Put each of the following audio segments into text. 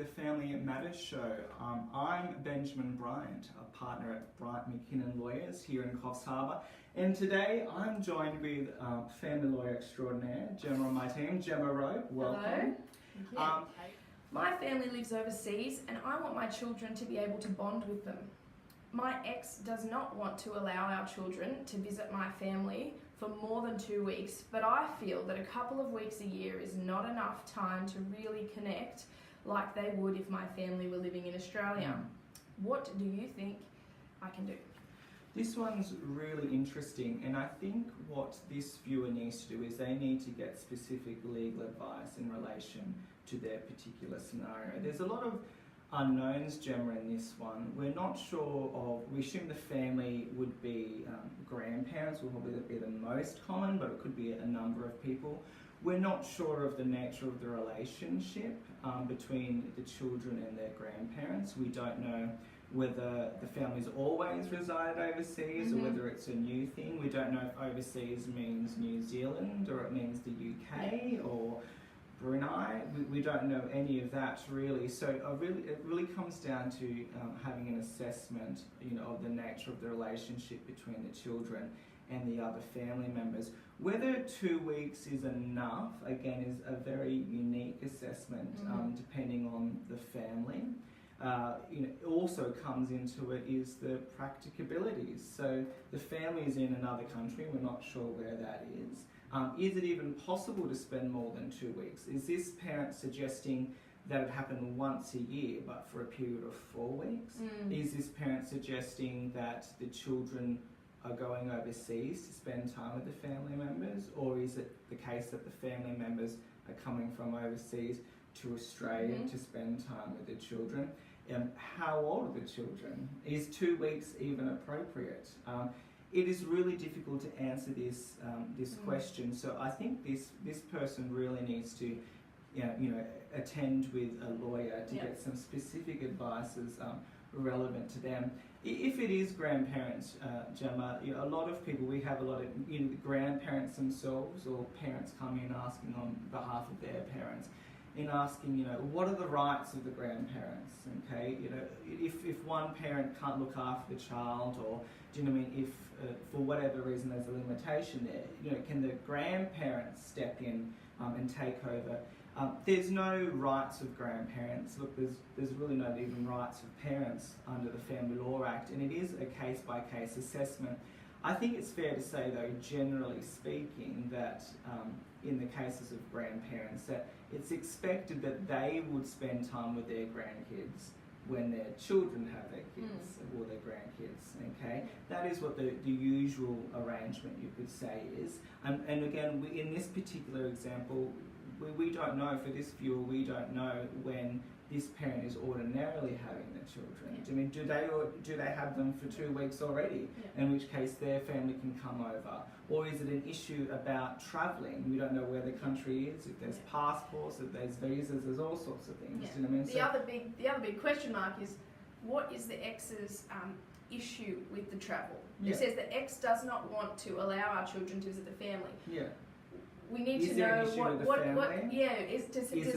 the Family Matters show. I'm Benjamin Bryant, a partner at Bryant McKinnon Lawyers here in Coffs Harbour, and today I'm joined with family lawyer extraordinaire, Gemma on my team. Gemma Rowe, welcome. Hello. Thank you. My family lives overseas and I want my children to be able to bond with them. My ex does not want to allow our children to visit my family for more than 2 weeks, but I feel that a couple of weeks a year is not enough time to really connect like they would if my family were living in Australia. What do you think I can do? This one's really interesting, and I think what this viewer needs to do is they need to get specific legal advice in relation to their particular scenario. There's a lot of unknowns, Gemma, in this one. We're not sure of, we assume the family would be grandparents will probably be the most common, but it could be a number of people. We're not sure of the nature of the relationship between the children and their grandparents. We don't know whether the family's always resided overseas or whether it's a new thing. We don't know if overseas means New Zealand or it means the UK or Brunei. We don't know any of that really. So it really comes down to having an assessment, of the nature of the relationship between the children and the other family members. Whether 2 weeks is enough, again, is a very unique assessment depending on the family. Also comes into it is the practicabilities. So the family is in another country, we're not sure where that is. Is it even possible to spend more than 2 weeks? Is this parent suggesting that it happened once a year but for a period of 4 weeks? Is this parent suggesting that the children are going overseas to spend time with the family members, or is it the case that the family members are coming from overseas to Australia to spend time with the children? How old are the children? Is 2 weeks even appropriate? It is really difficult to answer this question. So I think this person really needs to, attend with a lawyer to get some specific advices relevant to them. If it is grandparents, Gemma, a lot of people, we have a lot of grandparents themselves or parents come in asking on behalf of their parents, in asking, what are the rights of the grandparents? Okay, if one parent can't look after the child, or do you know what I mean? If for whatever reason there's a limitation there, can the grandparents step in and take over? There's no rights of grandparents. Look, there's really no even rights of parents under the Family Law Act, and it is a case-by-case assessment. I think it's fair to say, though, generally speaking, that in the cases of grandparents, that it's expected that they would spend time with their grandkids when their children have their kids or their grandkids, okay? That is what the usual arrangement, you could say, is. And again, in this particular example, we don't know, for this viewer, we don't know when this parent is ordinarily having the children. I mean, do they have them for 2 weeks already? In which case their family can come over. Or is it an issue about travelling? We don't know where the country is, if there's passports, if there's visas, there's all sorts of things. Do you know what I mean? The other big question mark is, what is the ex's issue with the travel? It says the ex does not want to allow our children to visit the family. We need to know does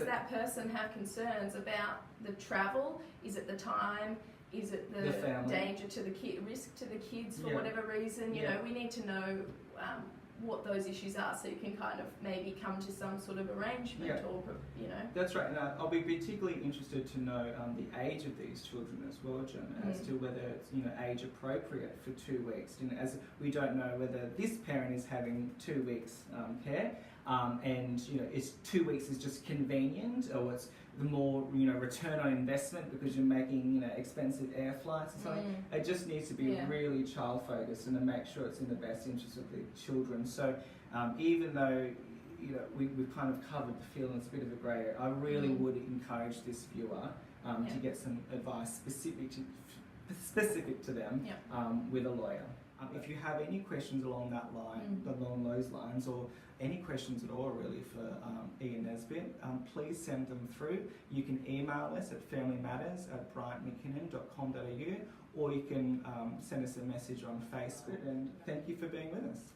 that person have concerns about the travel? Is it the time? Is it the danger to the kid, risk to the kids for whatever reason? We need to know what those issues are, so you can kind of maybe come to some sort of arrangement or. That's right. Now, I'll be particularly interested to know the age of these children as well, Jim, as to whether it's age appropriate for 2 weeks. As we don't know whether this parent is having 2 weeks care, and it's 2 weeks is just convenient, or it's the more return on investment because you're making expensive air flights or something. It just needs to be really child focused and to make sure it's in the best interest of the children. So even though we've kind of covered the field and it's a bit of a grey area, I really would encourage this viewer to get some advice specific to them with a lawyer. If you have any questions along those lines, or any questions at all really for Ian Nesbitt, please send them through. You can email us at familymatters@bryantmckinnon.com.au, or you can send us a message on Facebook. And thank you for being with us.